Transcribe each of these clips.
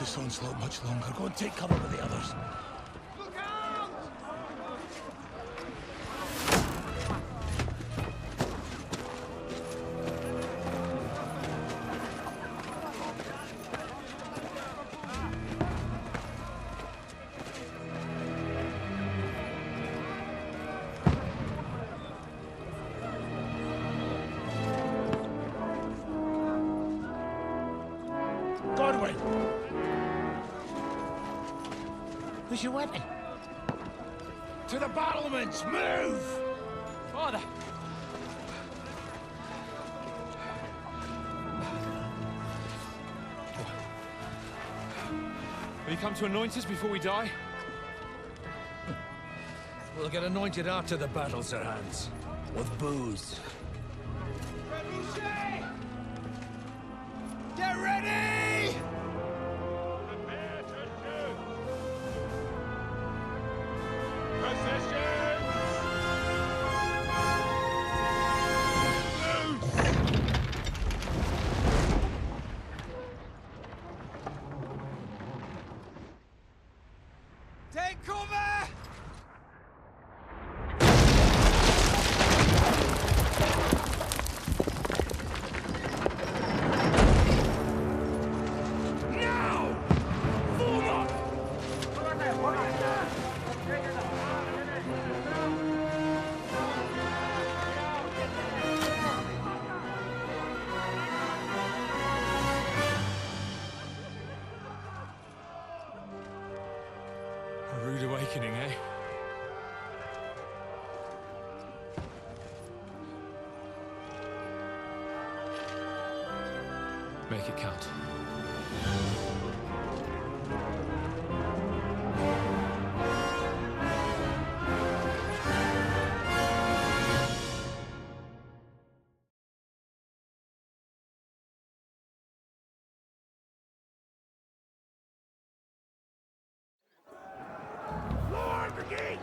this onslaught much longer. Go and take cover with the others. Godwin! Who's your weapon? To the battlements! Move! Father! Will you come to anoint us before we die? We'll get anointed after the battles are hands. With booze. Get ready! Prepare to shoot! Positions! Loose! Take cover! A rude awakening, eh? Make it count. Lord Brigade!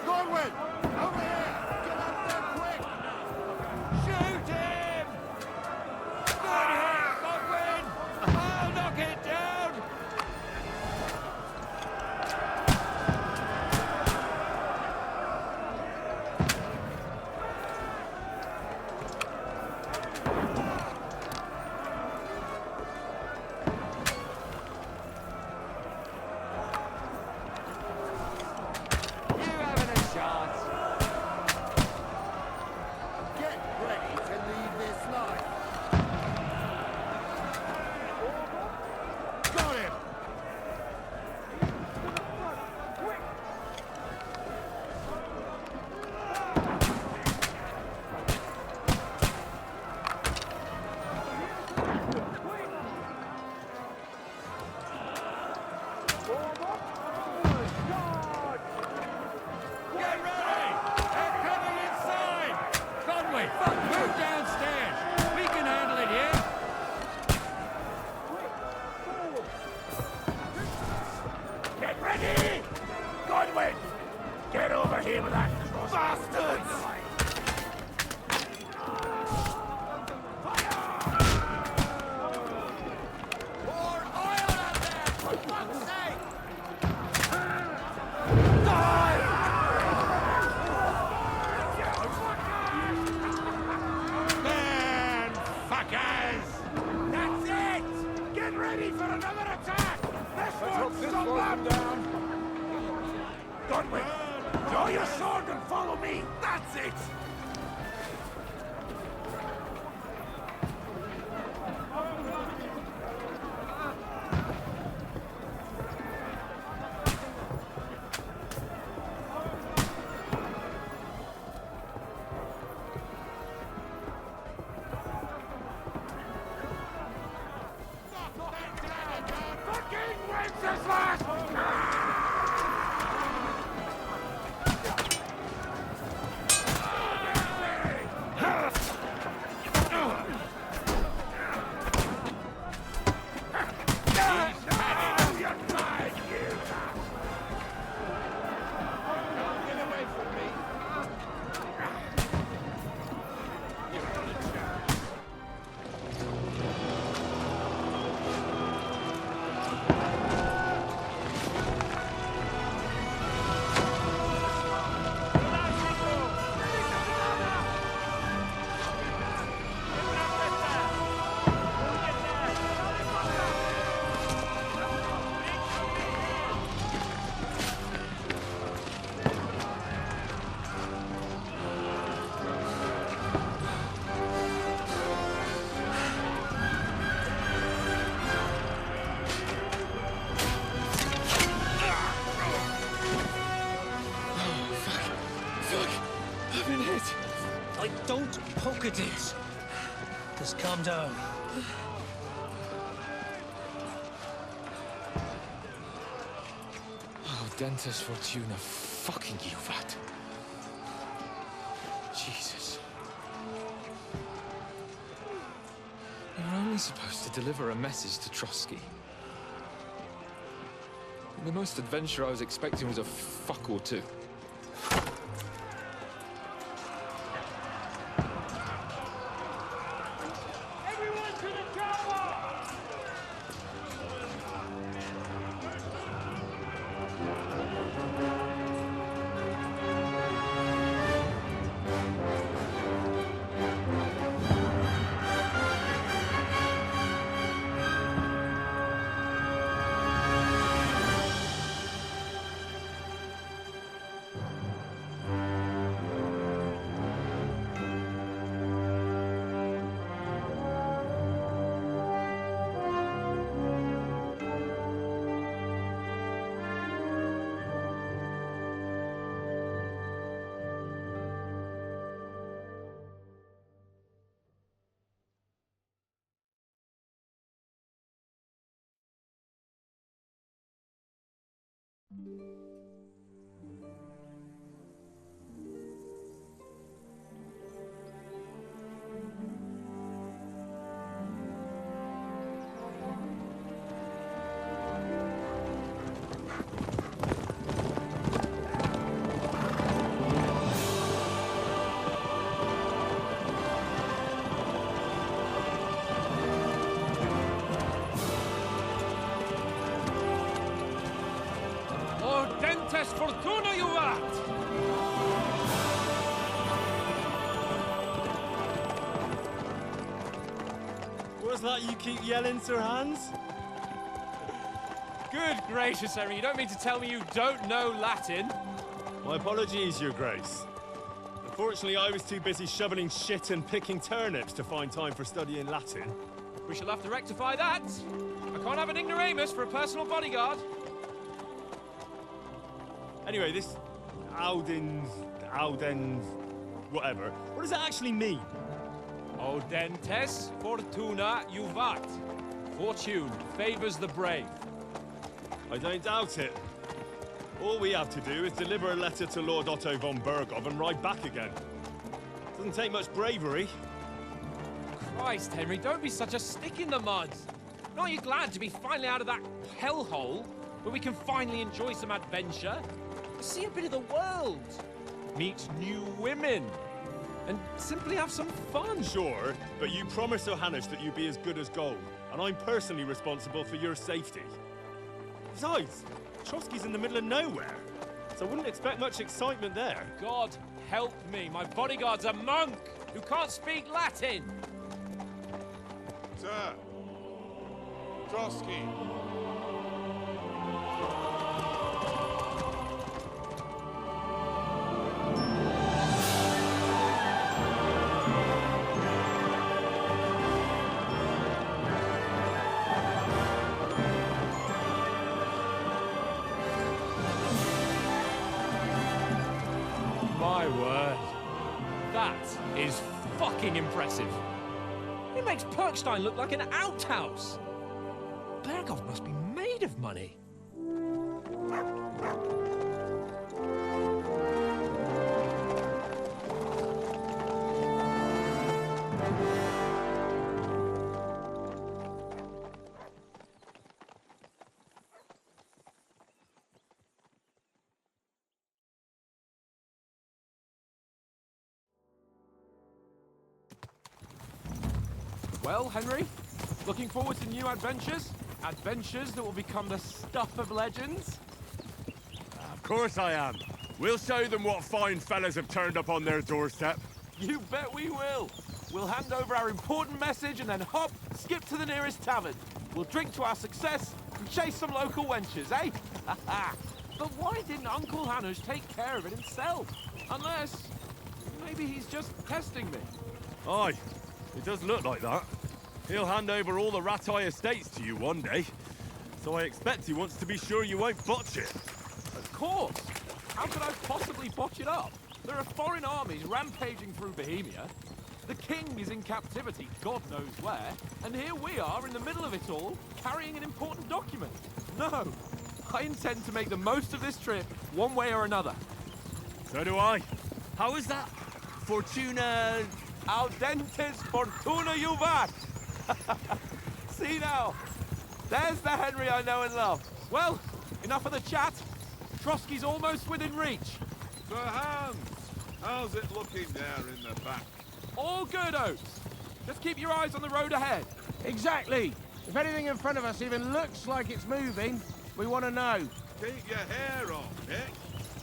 Godwin! Over here! Get up there quick! Shoot him! Good hit, Godwin! I'll knock it down! You having a shot? Get ready to leave this life! Got him! Get ready! They're coming inside! Conway, move downstairs! We can handle it here! Get ready! Godwin! Get over here with that bastards! More oil out there, for fuck's sake! Man, fuckers! That's it! Get ready for another attack! This one's so down! Godwin, draw your sword and follow me! That's it! Fucking Wenceslas! Socrates. Just calm down. Oh, Dentes Fortuna, fucking Juvat. Jesus. You're only supposed to deliver a message to Trotsky. The most adventure I was expecting was a fuck or two. Everyone to the tower! Dentes Fortuna, Juvat! What's that you keep yelling, Sir Hans? Good gracious, Henry, you don't mean to tell me you don't know Latin? My apologies, Your Grace. Unfortunately, I was too busy shoveling shit and picking turnips to find time for studying Latin. We shall have to rectify that. I can't have an ignoramus for a personal bodyguard. Anyway, this Audens, whatever. What does that actually mean? O Dentes Fortuna Juvat. Fortune favors the brave. I don't doubt it. All we have to do is deliver a letter to Lord Otto von Bergov and ride back again. Doesn't take much bravery. Christ, Henry, don't be such a stick in the mud. Aren't you glad to be finally out of that hellhole where we can finally enjoy some adventure? See a bit of the world, meet new women, and simply have some fun. Sure, but you promised Johannes that you'd be as good as gold, and I'm personally responsible for your safety. Besides, Trotsky's in the middle of nowhere, so I wouldn't expect much excitement there. God help me, my bodyguard's a monk who can't speak Latin. Sir! Trotsky! My word. That is fucking impressive. It makes Perkstein look like an outhouse. Bergov must be made of money. Well, Henry, looking forward to new adventures? Adventures that will become the stuff of legends? Of course I am. We'll show them what fine fellas have turned up on their doorstep. You bet we will. We'll hand over our important message and then hop, skip to the nearest tavern. We'll drink to our success and chase some local wenches, eh? But why didn't Uncle Hanush take care of it himself? Unless, maybe he's just testing me. Aye, it does look like that. He'll hand over all the Ratai estates to you one day. So I expect he wants to be sure you won't botch it. Of course. How could I possibly botch it up? There are foreign armies rampaging through Bohemia. The king is in captivity, God knows where, and here we are in the middle of it all, carrying an important document. No, I intend to make the most of this trip, one way or another. So do I. How is that? Fortuna... Audentes fortuna juvat! See now, there's the Henry I know and love. Well, enough of the chat. Trotsky's almost within reach. Sir Hans, how's it looking there in the back? All good, Oates. Just keep your eyes on the road ahead. Exactly. If anything in front of us even looks like it's moving, we want to know. Keep your hair on, Nick.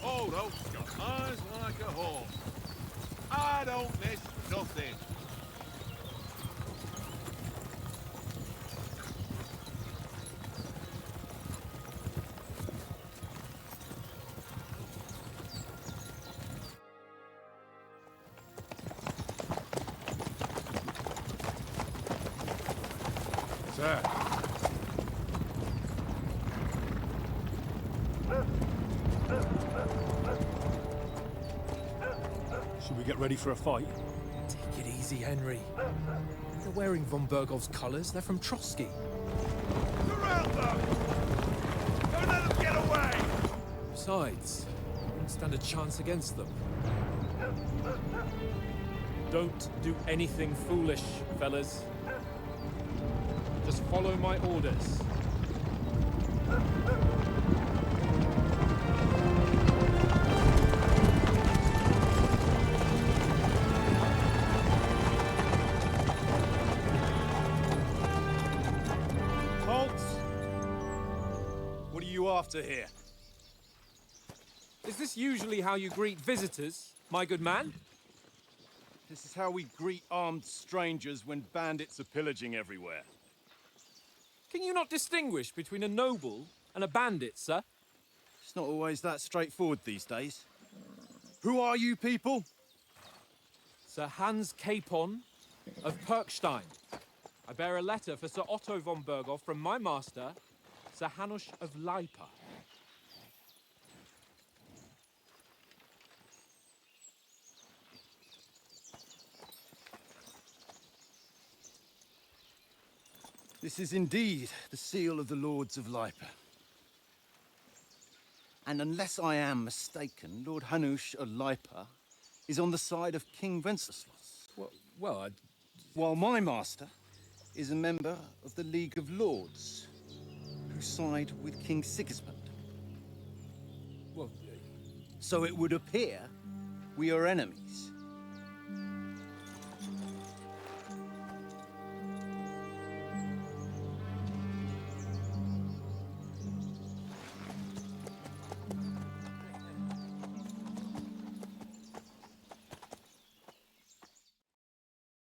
Old Oak's got eyes like a hawk. I don't miss nothing. Sir. Should we get ready for a fight? Take it easy, Henry. They're wearing von Bergov's colors. They're from Trotsky. Surround them! Don't let them get away! Besides, we won't stand a chance against them. Don't do anything foolish, fellas. Just follow my orders. What are you after here? Is this usually how you greet visitors, my good man? This is how we greet armed strangers when bandits are pillaging everywhere. Can you not distinguish between a noble and a bandit, sir? It's not always that straightforward these days. Who are you people? Sir Hans Capon of Perkstein. I bear a letter for Sir Otto von Berghoff from my master, Sir Hanush of Lipa. This is indeed the seal of the Lords of Lipa. And unless I am mistaken, Lord Hanush of Lipa is on the side of King Wenceslas. Well, While my master is a member of the League of Lords, who side with King Sigismund. well, So it would appear we are enemies.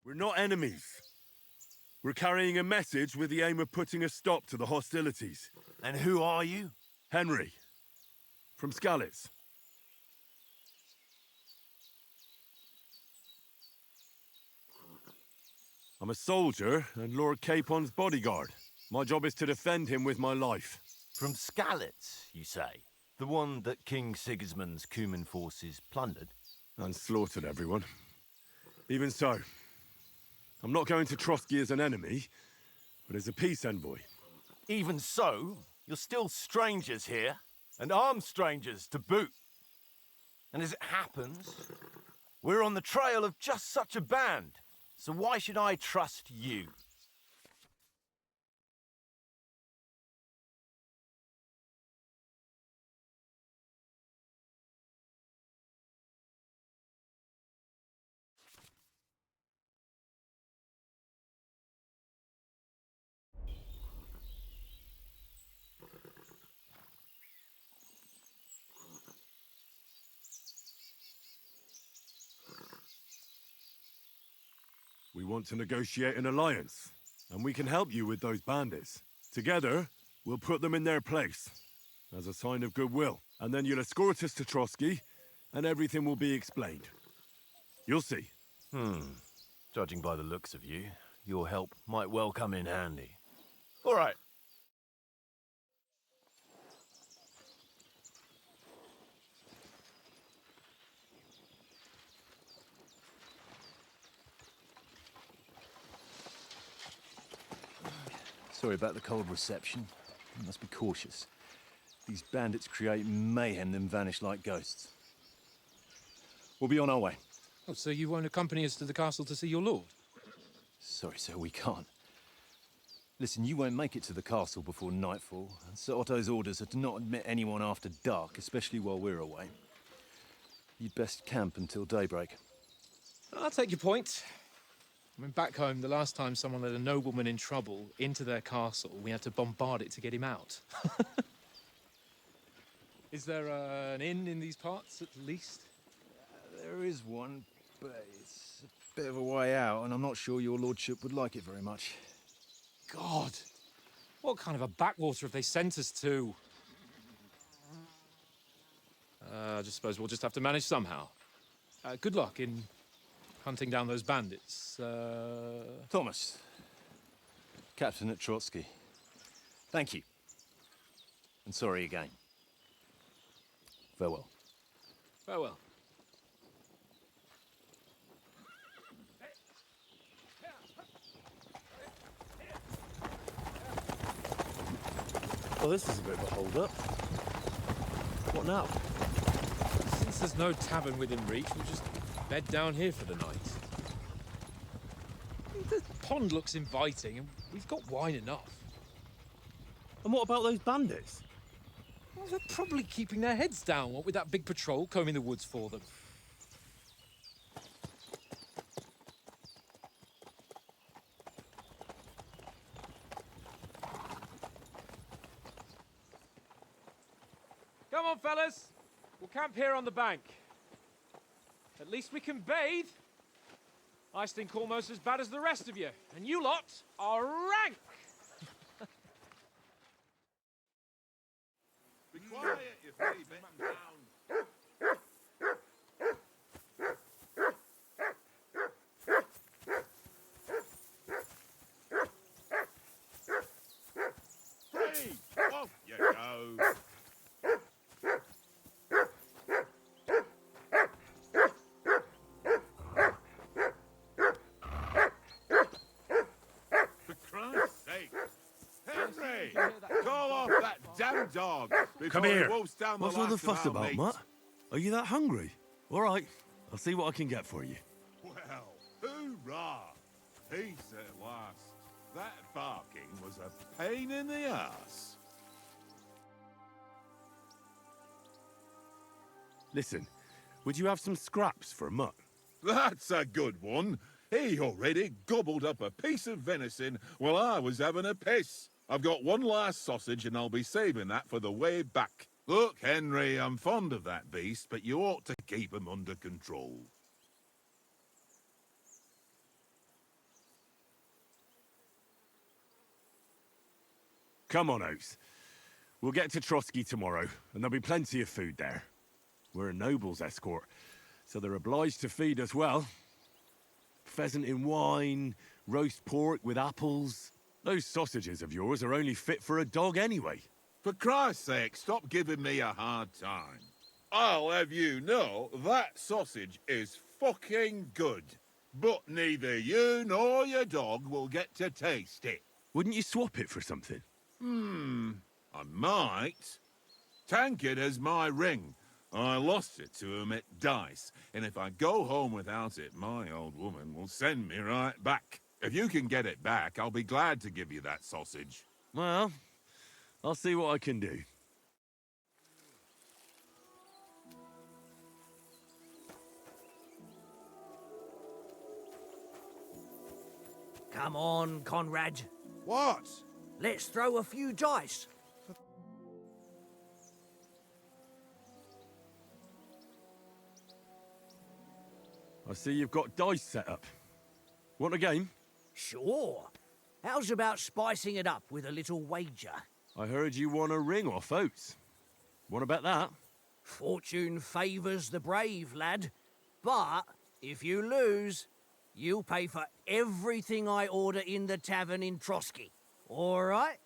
We're not enemies. We're carrying a message with the aim of putting a stop to the hostilities. And who are you? Henry, from Skalitz. I'm a soldier and Lord Capon's bodyguard. My job is to defend him with my life. From Skalitz, you say? The one that King Sigismund's Cuman forces plundered? And slaughtered everyone. Even so, I'm not going to Trotsky as an enemy, but as a peace envoy. Even so, you're still strangers here, and armed strangers to boot. And as it happens, we're on the trail of just such a band, so why should I trust you? We want to negotiate an alliance, and we can help you with those bandits. Together, we'll put them in their place, as a sign of goodwill. And then you'll escort us to Trotsky, and everything will be explained. You'll see. Judging by the looks of you, your help might well come in handy. All right. Sorry about the cold reception. You must be cautious. These bandits create mayhem, then vanish like ghosts. We'll be on our way. Oh, so you won't accompany us to the castle to see your lord? Sorry, sir, we can't. Listen, you won't make it to the castle before nightfall, and Sir Otto's orders are to not admit anyone after dark, especially while we're away. You'd best camp until daybreak. I'll take your point. I mean, back home, the last time someone let a nobleman in trouble into their castle, we had to bombard it to get him out. Is there an inn in these parts, at least? There is one, but it's a bit of a way out, and I'm not sure your lordship would like it very much. God! What kind of a backwater have they sent us to? I just suppose we'll just have to manage somehow. Good luck in hunting down those bandits. Thomas, Captain at Trotsky. Thank you. And sorry again. Farewell. Farewell. Well, this is a bit of a hold-up. What now? Since there's no tavern within reach, we'll just bed down here for the night. The pond looks inviting, and we've got wine enough. And what about those bandits? Well, they're probably keeping their heads down, what with that big patrol combing the woods for them. Come on, fellas. We'll camp here on the bank. At least we can bathe. I stink almost as bad as the rest of you, and you lot are rank. Be quiet, you three bit down. Hey, off you go. For Christ's sake. Henry! Call off that damn dog before Come he here. wolfs down the What's all the last of fuss our about, meat. Mutt? Are you that hungry? All right, I'll see what I can get for you. Well, hoorah! Peace at last. That barking was a pain in the ass. Listen, would you have some scraps for Mutt? That's a good one. He already gobbled up a piece of venison while I was having a piss. I've got one last sausage and I'll be saving that for the way back. Look, Henry, I'm fond of that beast, but you ought to keep him under control. Come on, Oates. We'll get to Trotsky tomorrow, and there'll be plenty of food there. We're a noble's escort, so they're obliged to feed us well. Pheasant in wine, roast pork with apples. Those sausages of yours are only fit for a dog anyway. For Christ's sake, stop giving me a hard time. I'll have you know that sausage is fucking good. But neither you nor your dog will get to taste it. Wouldn't you swap it for something? I might. Tankard has my ring. I lost it to him at dice, and if I go home without it, my old woman will send me right back. If you can get it back, I'll be glad to give you that sausage. Well, I'll see what I can do. Come on, Conrad. What? Let's throw a few dice. I see you've got dice set up. Want a game? Sure. How's about spicing it up with a little wager? I heard you won a ring off Oates. Want to bet that? Fortune favours the brave, lad. But if you lose, you'll pay for everything I order in the tavern in Trotsky. All right?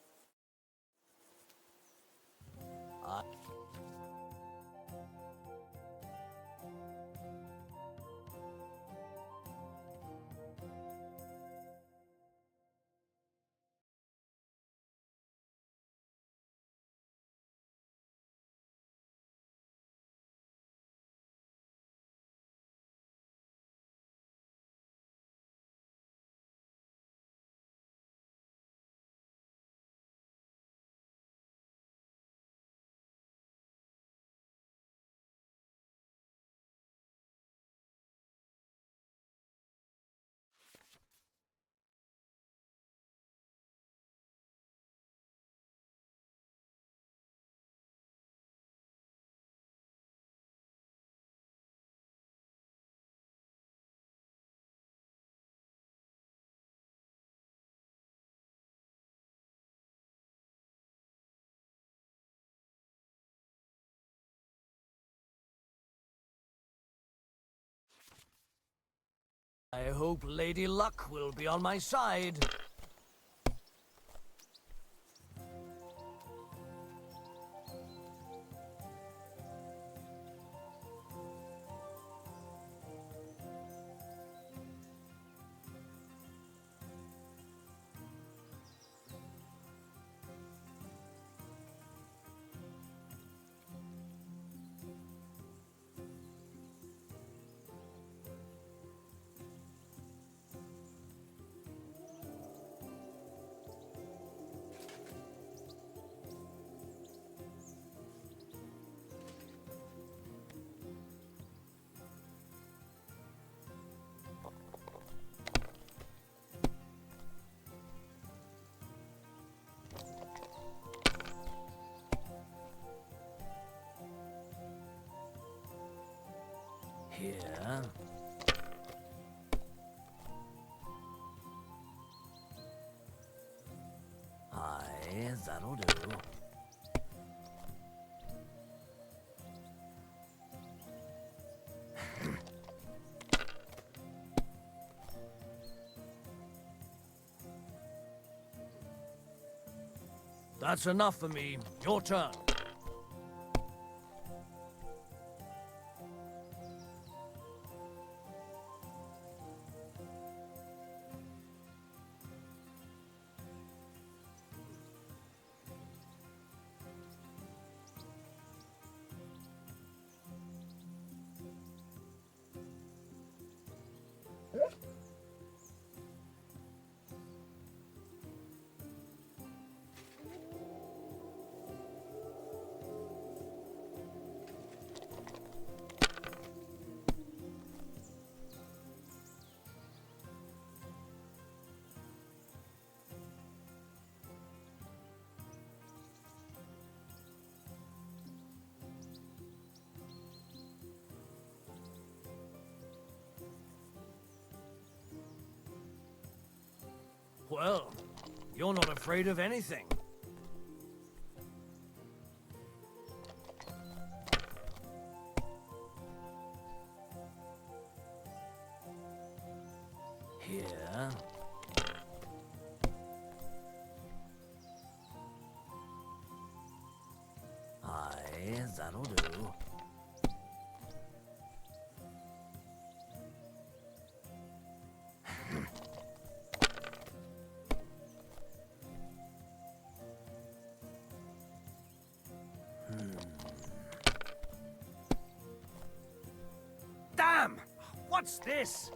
I hope Lady Luck will be on my side. Here. Aye, that'll do. That's enough for me. Your turn. Well, you're not afraid of anything. Here. Aye, that'll do. Damn! What's this?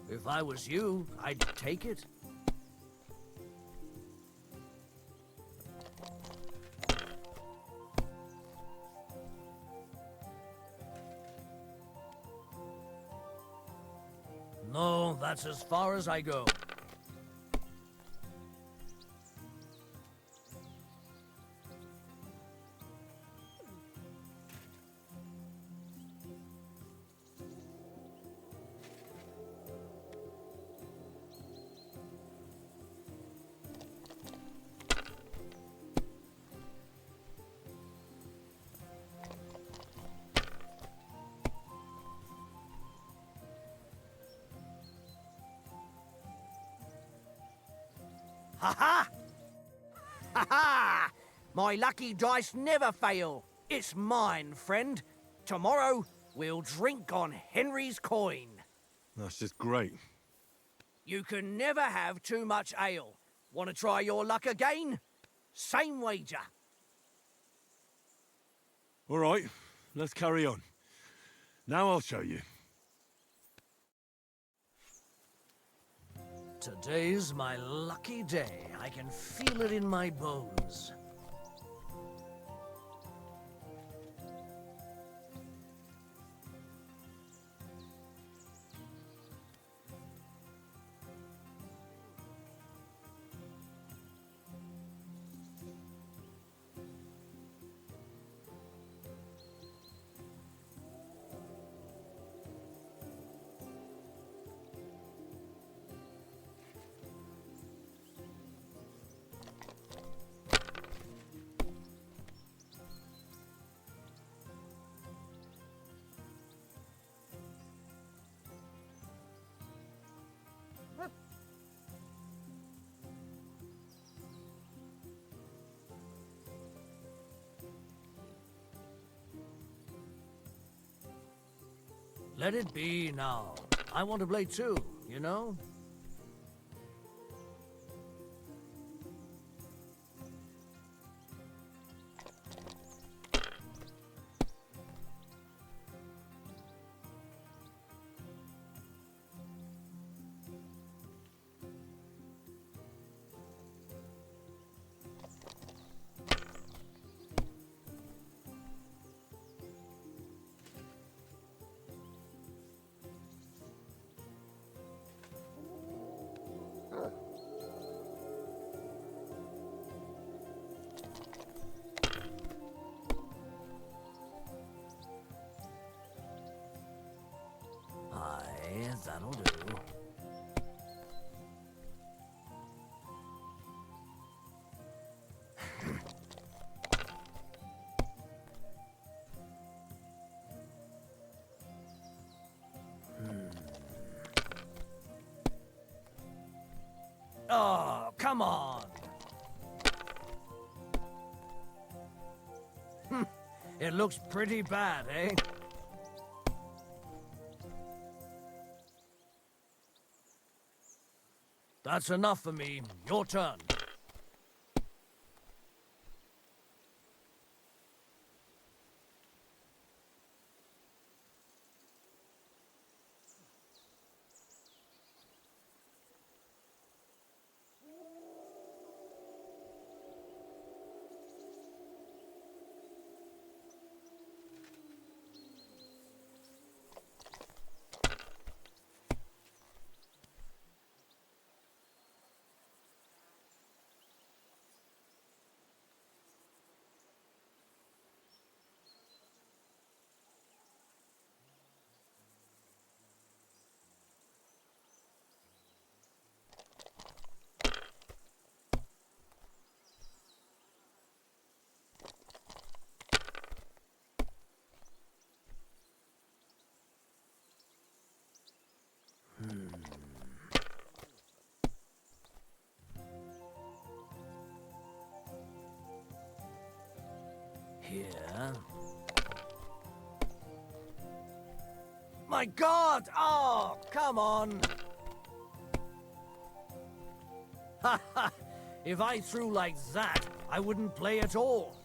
If I was you, I'd take it. No, that's as far as I go. Ha-ha! Ha-ha! My lucky dice never fail. It's mine, friend. Tomorrow, we'll drink on Henry's coin. That's just great. You can never have too much ale. Want to try your luck again? Same wager. All right, let's carry on. Now I'll show you. Today's my lucky day. I can feel it in my bones. Let it be now. I want to play too, you know? Aye, that'll do. Oh, come on. It looks pretty bad, eh? That's enough for me. Your turn. Here. My God! Oh, come on! Ha ha! If I threw like that, I wouldn't play at all.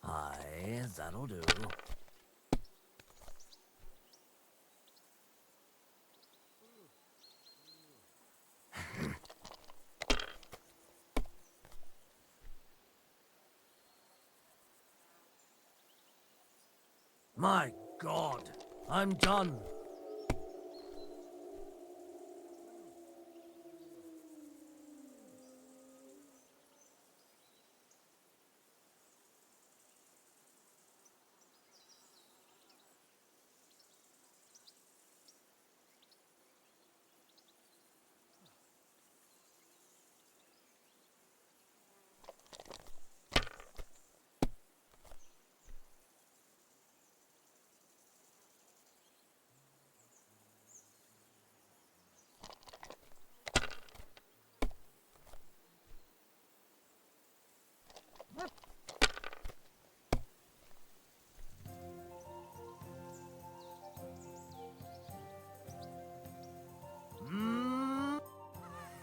Aye, that'll do. My God, I'm done.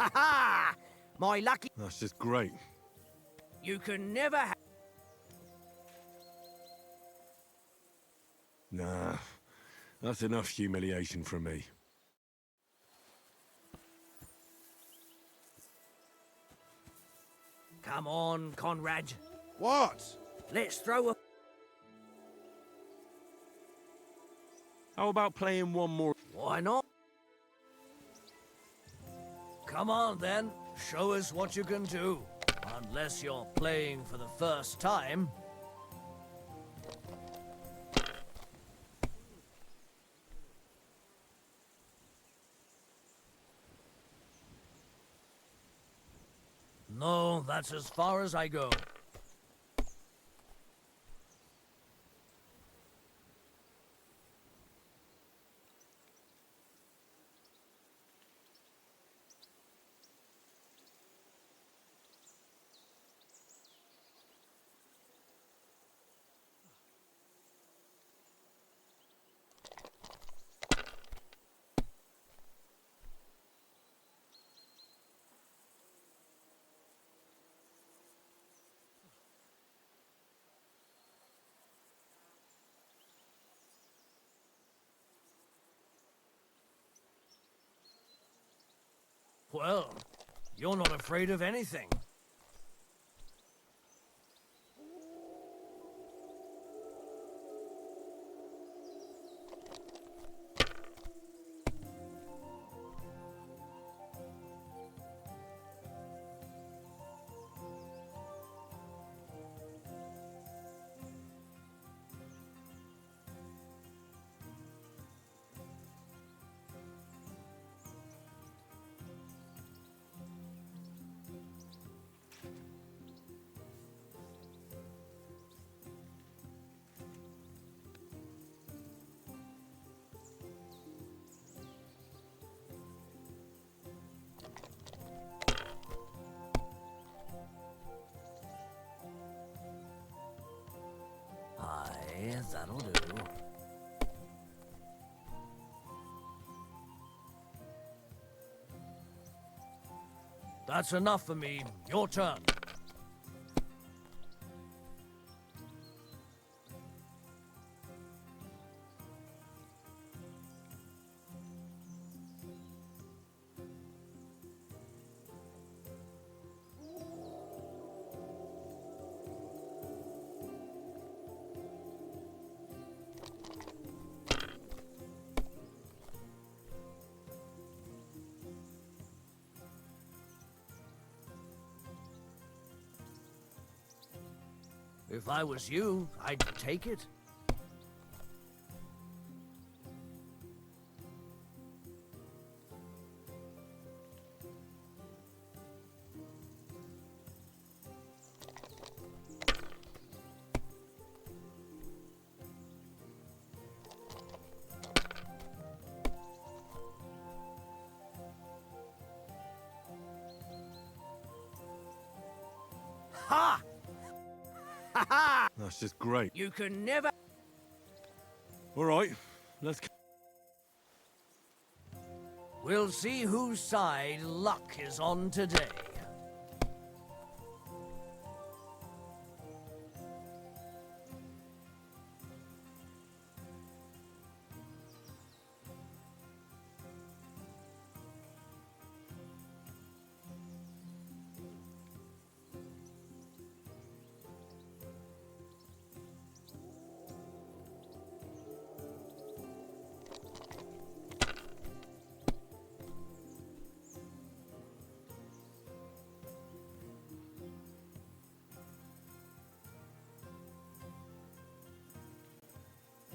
Ha ha! My lucky... That's just great. You can never Nah, that's enough humiliation from me. Come on, Conrad. What? Let's throw a... How about playing one more? Why not? Come on, then. Show us what you can do. Unless you're playing for the first time. No, that's as far as I go. Well, you're not afraid of anything. Aye, that'll do. That's enough for me. Your turn. If I was you, I'd take it. Ha! Ha ha! That's just great. You can never... All right, let's... We'll see whose side luck is on today.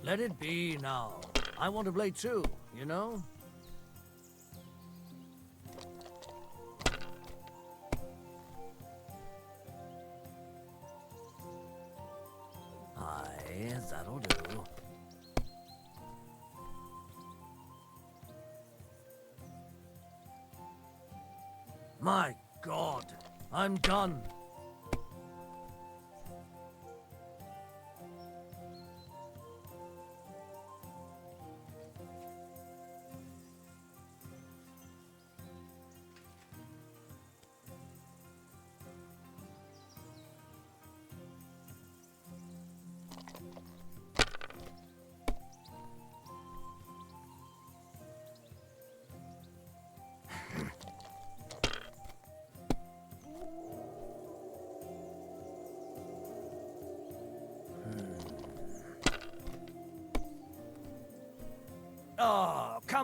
Let it be now. I want to play too, you know? Aye, that'll do. My God, I'm done.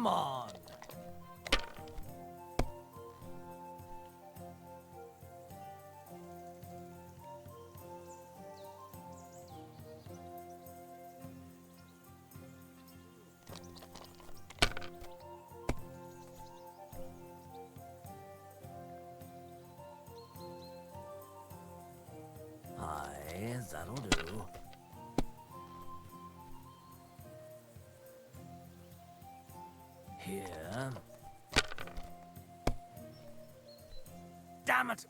Come on. Aye, that'll do. Here. Damn it!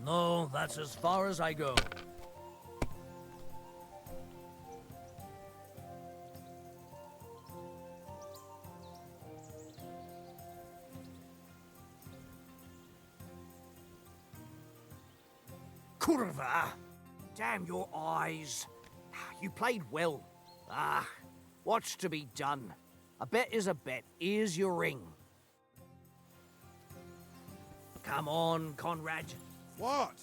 No, that's as far as I go. Curva! Damn your eyes. You played well. Ah, what's to be done? A bet is a bet. Here's your ring. Come on, Conrad. What?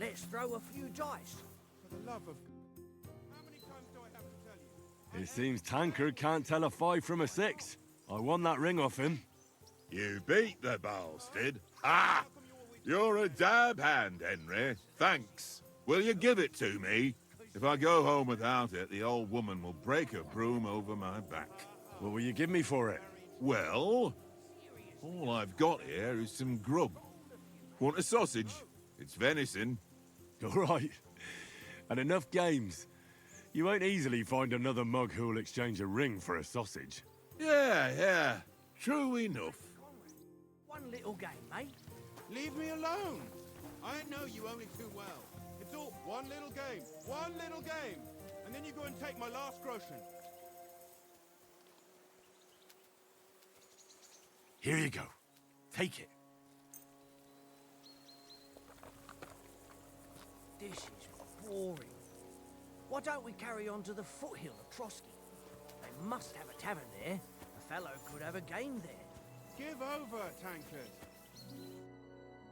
Let's throw a few dice. For the love of... How many times do I have to tell you? It seems Tankard can't tell a 5 from a 6. I won that ring off him. You beat the bastard. Ah! You're a dab hand, Henry. Thanks. Will you give it to me? If I go home without it, the old woman will break a broom over my back. What will you give me for it? Well, all I've got here is some grub. Want a sausage? It's venison. All right. And enough games. You won't easily find another mug who'll exchange a ring for a sausage. Yeah. True enough. One little game, mate. Leave me alone. I know you only too well. It's all one little game. And then you go and take my last groschen. Here you go. Take it. This is boring. Why don't we carry on to the foothill of Trotsky? They must have a tavern there. A fellow could have a game there. Give over, Tankard.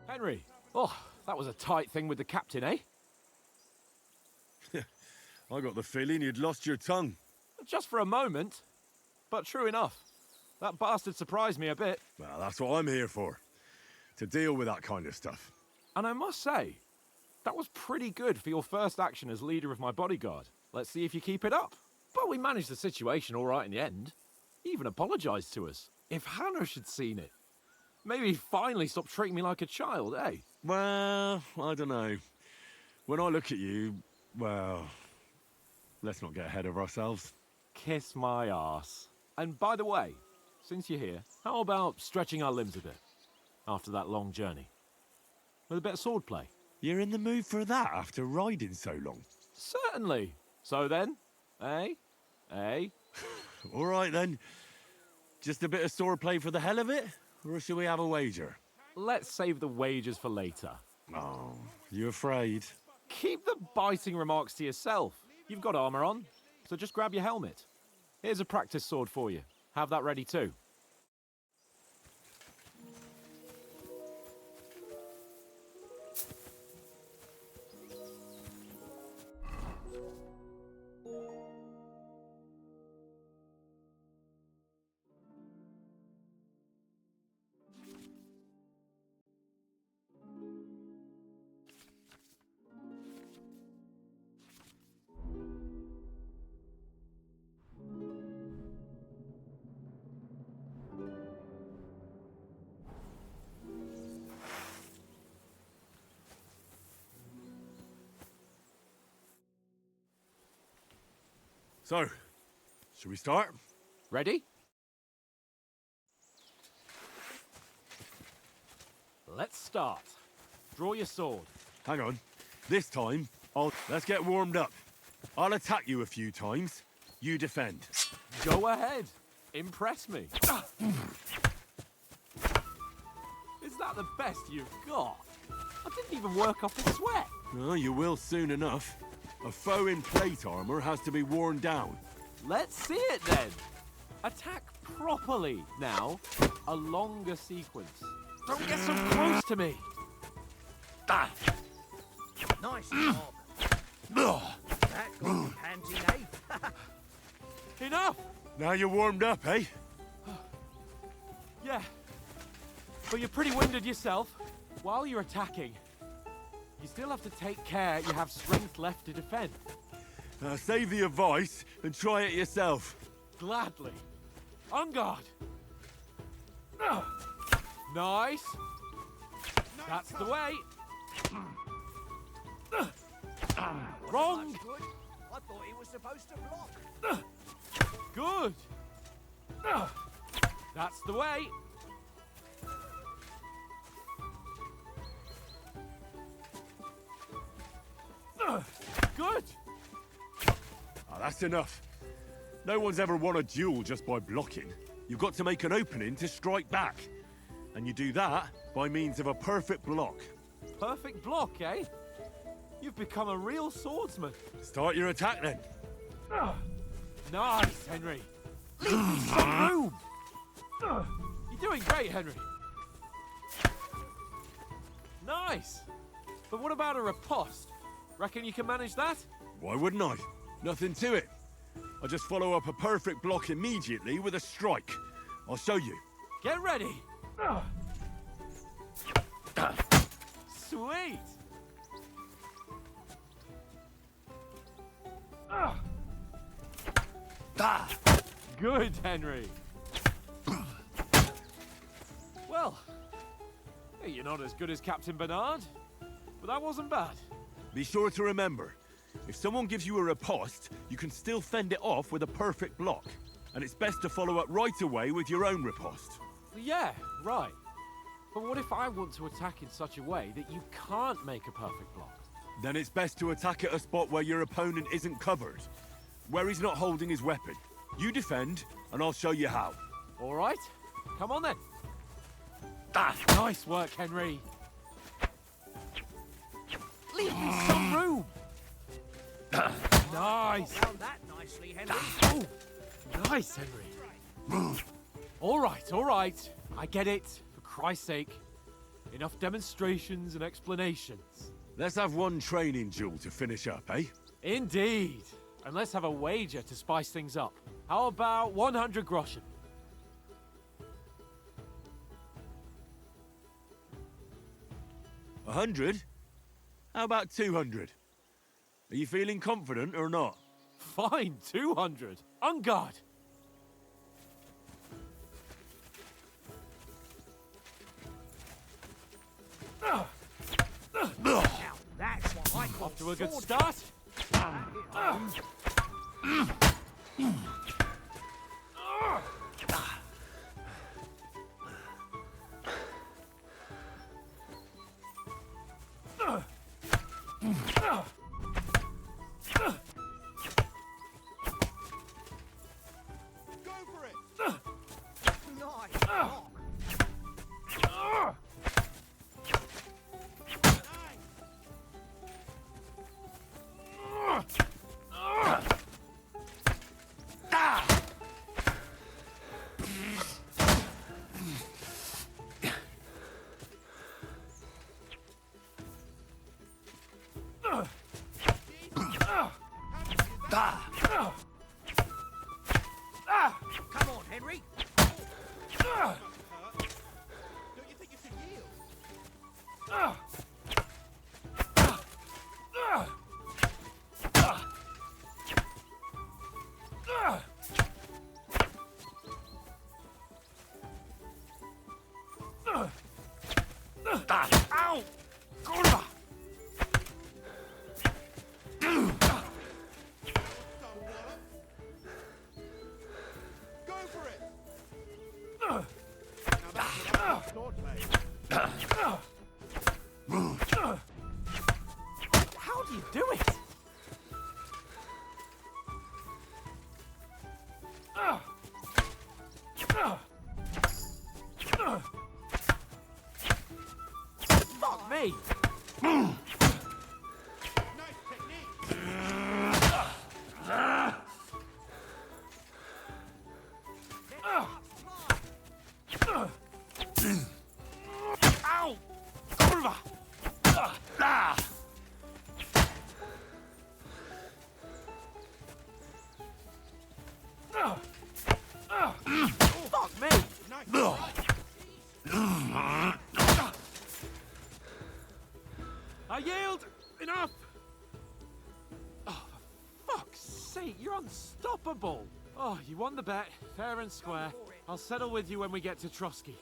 Henry. Oh, that was a tight thing with the captain, eh? I got the feeling you'd lost your tongue. Just for a moment. But true enough. That bastard surprised me a bit. Well, that's what I'm here for. To deal with that kind of stuff. And I must say, that was pretty good for your first action as leader of my bodyguard. Let's see if you keep it up. But we managed the situation all right in the end. He even apologized to us. If Hannah had seen it, maybe he'd finally stop treating me like a child, eh? Well, I don't know. When I look at you, well, let's not get ahead of ourselves. Kiss my arse. And by the way, since you're here, how about stretching our limbs a bit after that long journey? With a bit of swordplay. You're in the mood for that after riding so long? Certainly. So then, eh? All right then. Just a bit of swordplay for the hell of it? Or shall we have a wager? Let's save the wagers for later. Oh, you afraid? Keep the biting remarks to yourself. You've got armor on, so just grab your helmet. Here's a practice sword for you. Have that ready too. So, should we start? Ready? Let's start. Draw your sword. Hang on. This time, let's get warmed up. I'll attack you a few times. You defend. Go ahead. Impress me. Is that the best you've got? I didn't even work off the sweat. Oh, you will soon enough. A foe in plate armor has to be worn down. Let's see it then. Attack properly now. A longer sequence. Don't get so close to me. Nice job. That got you panting, eh? Enough! Now you're warmed up, eh? Yeah. But you're pretty winded yourself. While you're attacking, you still have to take care you have strength left to defend. Save the advice and try it yourself. Gladly. On guard. Nice. That's the way. Wrong. That's good. I thought he was supposed to block. Good. That's the way. Good. Oh, that's enough. No one's ever won a duel just by blocking. You've got to make an opening to strike back. And you do that by means of a perfect block. Perfect block, eh? You've become a real swordsman. Start your attack then. Nice, Henry. Leave me some room. You're doing great, Henry. Nice. But what about a riposte? Reckon you can manage that? Why wouldn't I? Nothing to it. I just follow up a perfect block immediately with a strike. I'll show you. Get ready. Sweet. Good, Henry. Well, you're not as good as Captain Bernard, but that wasn't bad. Be sure to remember, if someone gives you a riposte, you can still fend it off with a perfect block. And it's best to follow up right away with your own riposte. Yeah, right. But what if I want to attack in such a way that you can't make a perfect block? Then it's best to attack at a spot where your opponent isn't covered. Where he's not holding his weapon. You defend, and I'll show you how. All right. Come on then. Nice work, Henry. Leave me some room. Nice. Found that nicely, Henry. Oh, nice, Henry. All right. I get it. For Christ's sake. Enough demonstrations and explanations. Let's have one training duel to finish up, eh? Indeed. And let's have a wager to spice things up. How about 100 groschen? 100? How about 200? Are you feeling confident or not? Fine, 200. On guard. Now, that's what I call Off to a good sword start. Nice block. Come on, Henry. Don't you think you should yield? Ow! Kurwa! Go for it! Now that's sword play. How do you do it? Hey! Ow! Kurwa! Ah! Fuck me! I yield! Enough! Oh, for fuck's sake, you're unstoppable! Oh, you won the bet, fair and square. I'll settle with you when we get to Trotsky.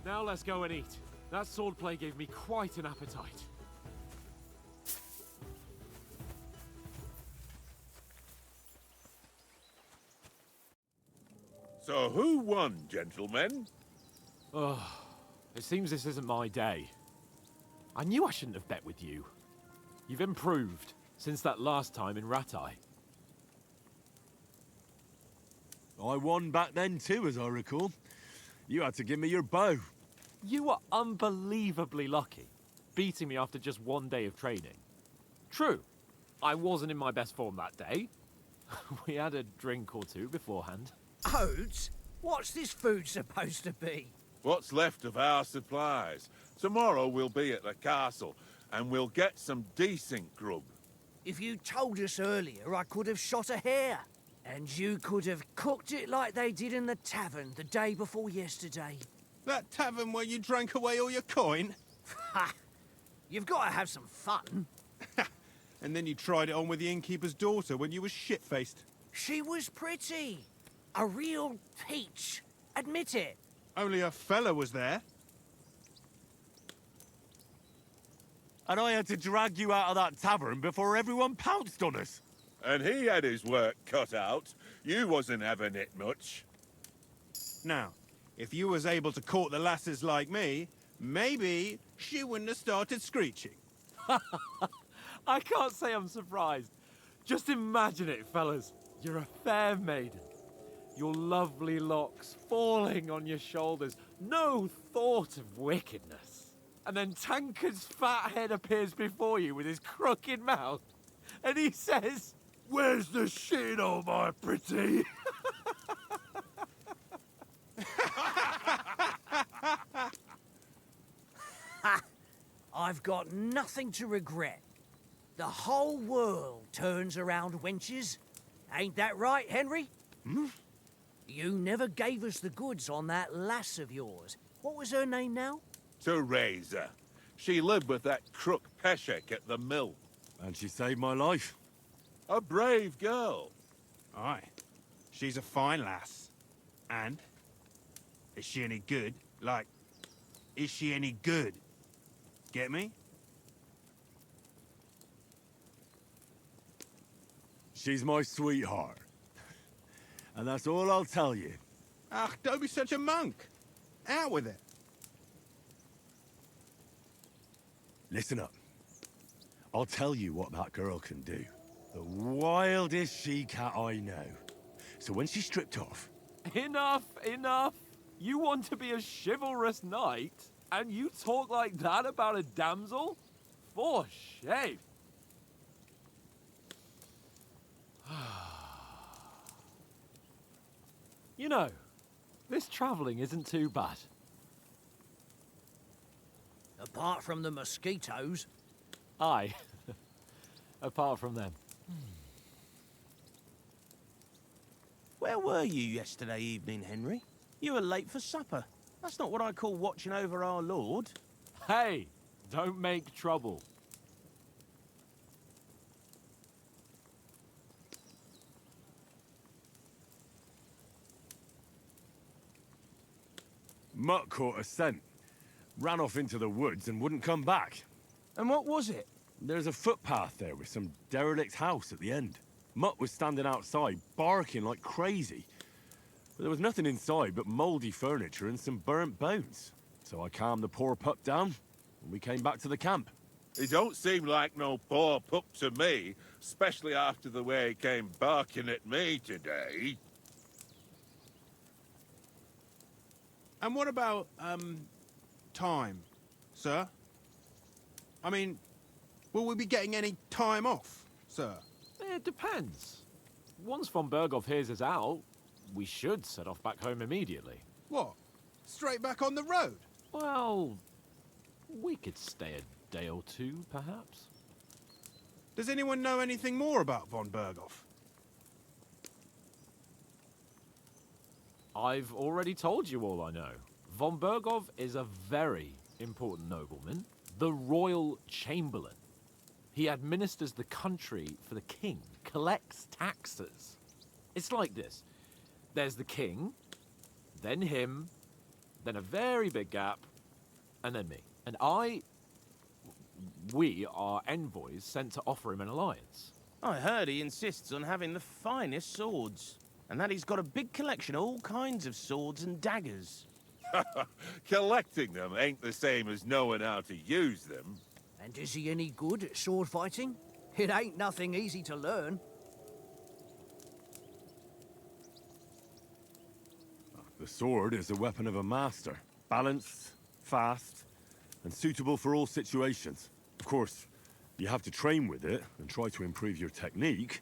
Now let's go and eat. That swordplay gave me quite an appetite. So who won, gentlemen? Oh, it seems this isn't my day. I knew I shouldn't have bet with you. You've improved since that last time in Ratai. I won back then too, as I recall. You had to give me your bow. You were unbelievably lucky, beating me after just one day of training. True, I wasn't in my best form that day. We had a drink or two beforehand. Oats? What's this food supposed to be? What's left of our supplies. Tomorrow we'll be at the castle, and we'll get some decent grub. If you told us earlier, I could have shot a hare. And you could have cooked it like they did in the tavern the day before yesterday. That tavern where you drank away all your coin? Ha! You've got to have some fun. And then you tried it on with the innkeeper's daughter when you were shit-faced. She was pretty. A real peach. Admit it. Only a fella was there. And I had to drag you out of that tavern before everyone pounced on us. And he had his work cut out. You wasn't having it much. Now, if you was able to court the lasses like me, maybe she wouldn't have started screeching. I can't say I'm surprised. Just imagine it, fellas. You're a fair maiden. Your lovely locks falling on your shoulders. No thought of wickedness. And then Tankard's fat head appears before you with his crooked mouth. And he says, "Where's the shit, oh my pretty?" I've got nothing to regret. The whole world turns around wenches. Ain't that right, Henry? Hmm? You never gave us the goods on that lass of yours. What was her name now? Teresa. She lived with that crook Peshek at the mill. And she saved my life. A brave girl. Aye. She's a fine lass. And? Is she any good? Like, is she any good? Get me? She's my sweetheart. And that's all I'll tell you. Ach, don't be such a monk. Out with it. Listen up. I'll tell you what that girl can do. The wildest she-cat I know. So when she's stripped off... Enough, enough. You want to be a chivalrous knight, and you talk like that about a damsel? For shame. You know, this travelling isn't too bad. Apart from the mosquitoes. Aye. Apart from them. Where were you yesterday evening, Henry? You were late for supper. That's not what I call watching over our Lord. Hey, don't make trouble. Mutt caught a scent. Ran off into the woods and wouldn't come back. And what was it? There's a footpath there with some derelict house at the end. Mutt was standing outside, barking like crazy. But there was nothing inside but mouldy furniture and some burnt bones. So I calmed the poor pup down, and we came back to the camp. He don't seem like no poor pup to me, especially after the way he came barking at me today. And what about, time, sir? I mean, will we be getting any time off, sir? It depends. Once von Berghoff hears us out, we should set off back home immediately. What? Straight back on the road? Well, we could stay a day or two, perhaps. Does anyone know anything more about von Berghoff? I've already told you all I know. Von Berghoff is a very important nobleman, the royal chamberlain. He administers the country for the king, collects taxes. It's like this. There's the king, then him, then a very big gap, and then me. And we are envoys sent to offer him an alliance. I heard he insists on having the finest swords, and that he's got a big collection of all kinds of swords and daggers. Collecting them ain't the same as knowing how to use them. And is he any good at sword fighting? It ain't nothing easy to learn. The sword is the weapon of a master. Balanced, fast, and suitable for all situations. Of course, you have to train with it and try to improve your technique,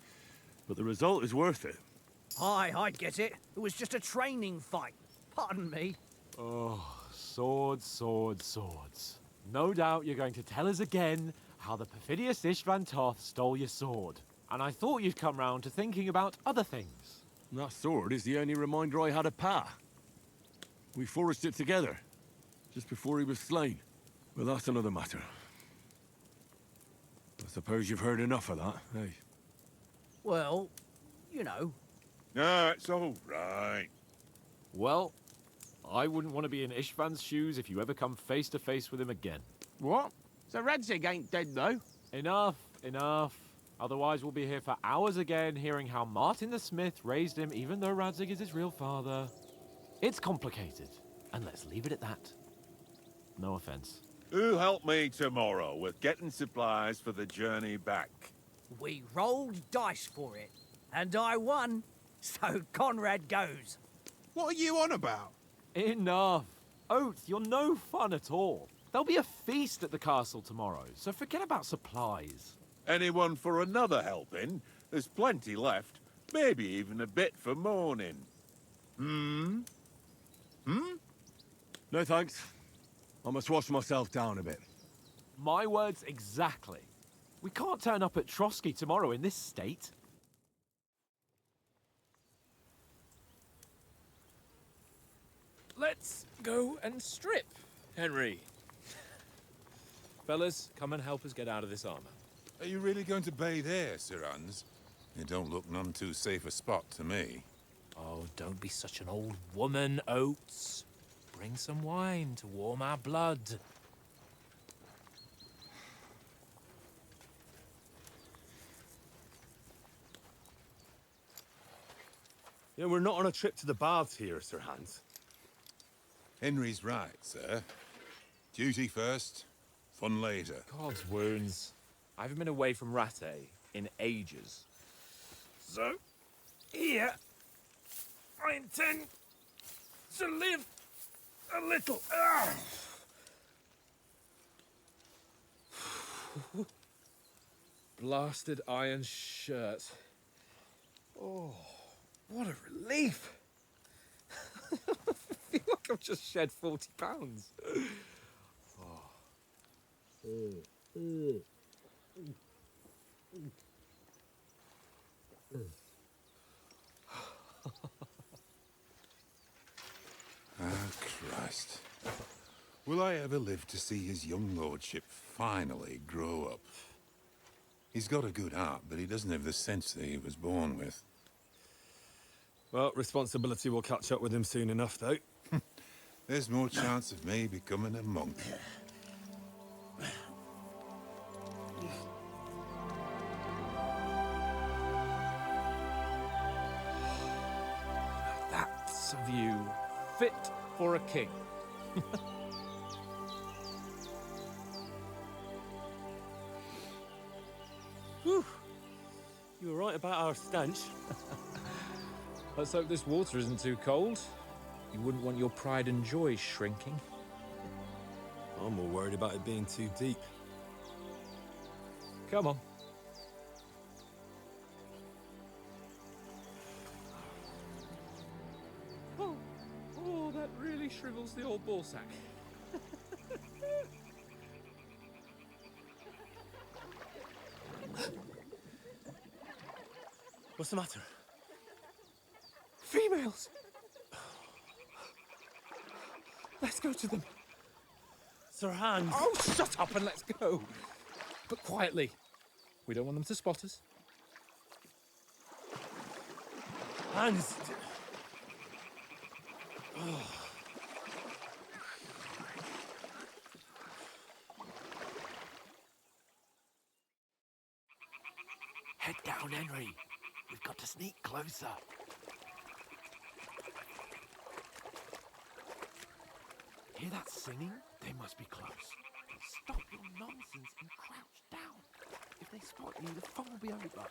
but the result is worth it. Aye, I get it. It was just a training fight. Pardon me. Oh, swords, swords, swords. No doubt you're going to tell us again how the perfidious Istvan Toth stole your sword. And I thought you'd come round to thinking about other things. That sword is the only reminder I had of Pa. We forged it together, just before he was slain. But that's another matter. I suppose you've heard enough of that, eh? Well, you know. No, it's all right. Well, I wouldn't want to be in Istvan's shoes if you ever come face to face with him again. What? So Radzig ain't dead, though? Enough, enough. Otherwise we'll be here for hours again hearing how Martin the Smith raised him even though Radzig is his real father. It's complicated, and let's leave it at that. No offense. Who'll help me tomorrow with getting supplies for the journey back? We rolled dice for it, and I won, so Conrad goes. What are you on about? Enough. Oath, you're no fun at all. There'll be a feast at the castle tomorrow, so forget about supplies. Anyone for another helping? There's plenty left. Maybe even a bit for morning. No thanks. I must wash myself down a bit. My words exactly. We can't turn up at Trotsky tomorrow in this state. Let's go and strip, Henry. Fellas, come and help us get out of this armor. Are you really going to bathe here, Sir Hans? It don't look none too safe a spot to me. Oh, don't be such an old woman, Oates. Bring some wine to warm our blood. You know, we're not on a trip to the baths here, Sir Hans. Henry's right, sir. Duty first, fun later. God's wounds. I haven't been away from Rattay in ages. So, here, I intend to live a little. Blasted iron shirt. Oh, what a relief. I feel like I've just shed 40 pounds. Christ. Will I ever live to see his young lordship finally grow up? He's got a good heart, but he doesn't have the sense that he was born with. Well, responsibility will catch up with him soon enough, though. There's more chance of me becoming a monk. That's a view fit for a king. Whew. You were right about our stench. Let's hope this water isn't too cold. You wouldn't want your pride and joy shrinking. I'm more worried about it being too deep. Come on. Oh, that really shrivels the old ball sack. What's the matter? Females! Let's go to them. Sir Hans. Oh, shut up and let's go. But quietly. We don't want them to spot us. Hans. Head down, Henry. We've got to sneak closer. Hear that singing? They must be close. Stop your nonsense and crouch down. If they spot you, the fun will be over.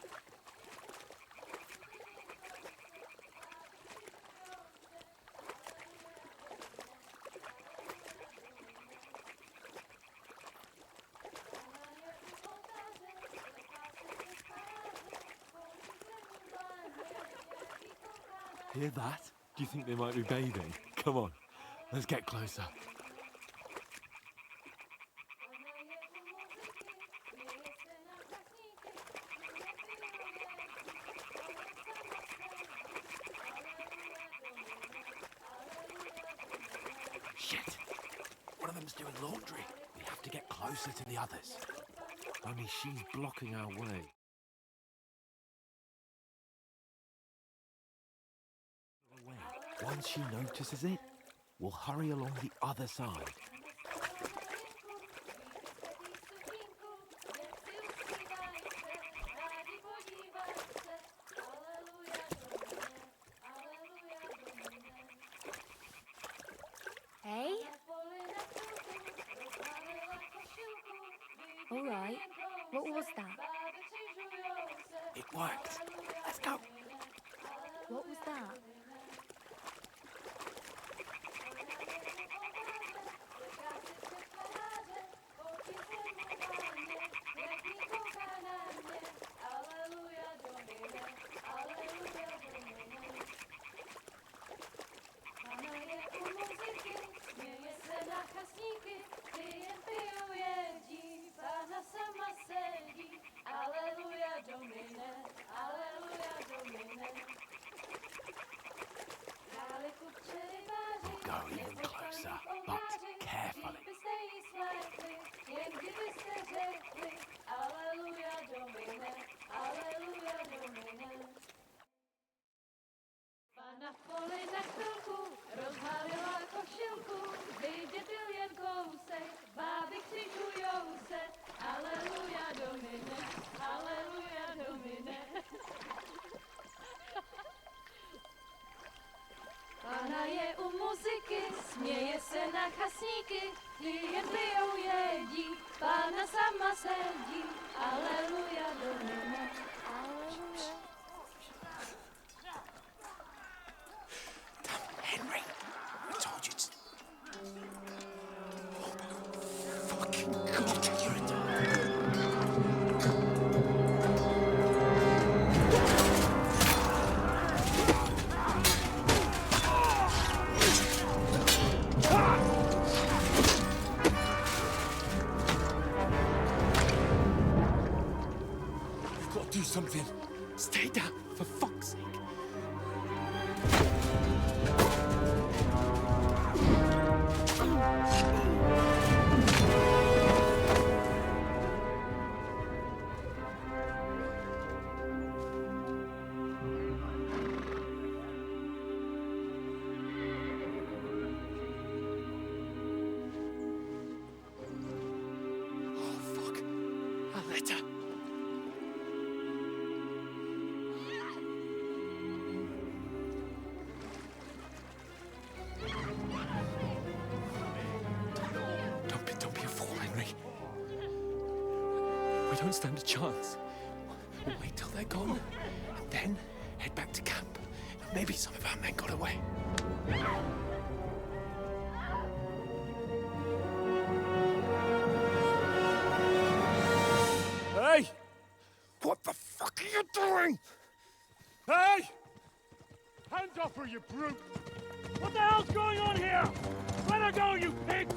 Hear that? Do you think they might be bathing? Come on, let's get closer. Shit! One of them's doing laundry. We have to get closer to the others. Only she's blocking our way. Once she notices it, we'll hurry along the other side. Hey? All right. What was that? It worked. Let's go. What was that? We'll go even closer, but carefully. Pána je u muziky, směje se na chasníky, ty jen pijou jedí, Pána sama sedí, aleluja, domine, aleluja. Henry, I told you to... Fucking God, you're a dog. Do something. Stay down, for fuck's sake. Oh, fuck. A letter. Don't be a fool, Henry. We don't stand a chance. We'll wait till they're gone, and then head back to camp. Maybe some of our men got away. Hey! going! Hey! Hands off her, you brute! What the hell's going on here? Let her go, you pigs!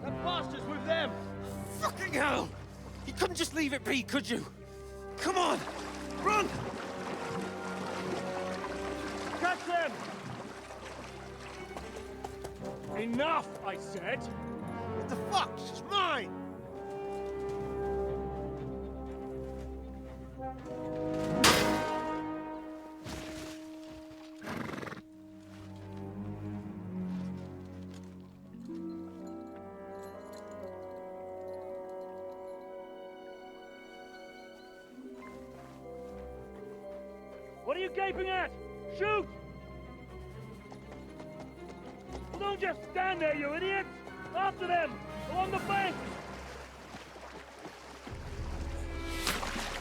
That bastard's with them! Fucking hell! You couldn't just leave it be, could you? Come on! Run! Catch them! Enough, I said! What the fuck? She's mine! What are you gaping at? Shoot! Well, don't just stand there, you idiots! After them! Along the bank!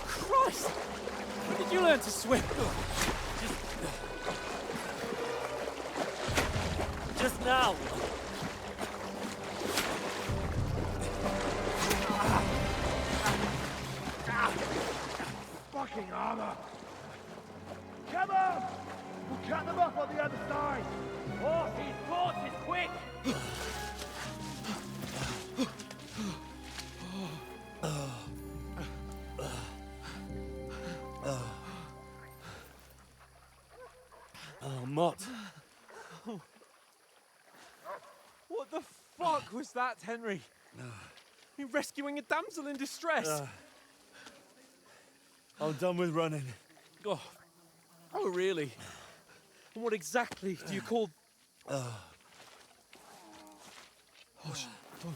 Christ! When did you learn to swim? Just now. Fucking armor! Come on! We'll cut them off on the other side! Horses, quick! Oh, Mott. What the fuck was that, Henry? You rescuing a damsel in distress? I'm done with running. Oh, really? And what exactly do you call... Oh,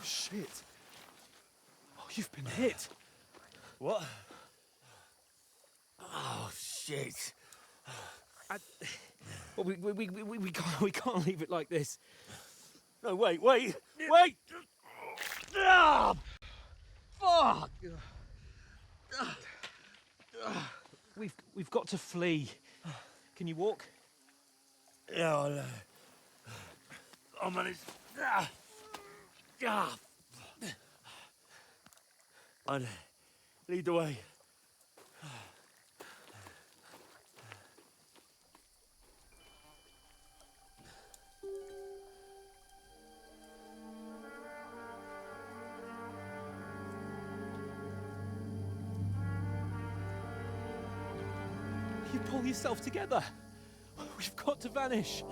shit. Oh, you've been hit. What? Oh, shit. Well, we can't leave it like this. No, wait! Ah! Fuck! We've got to flee. Can you walk? Yeah, I'll manage. I'd lead the way. You pull yourself together. We've got to vanish.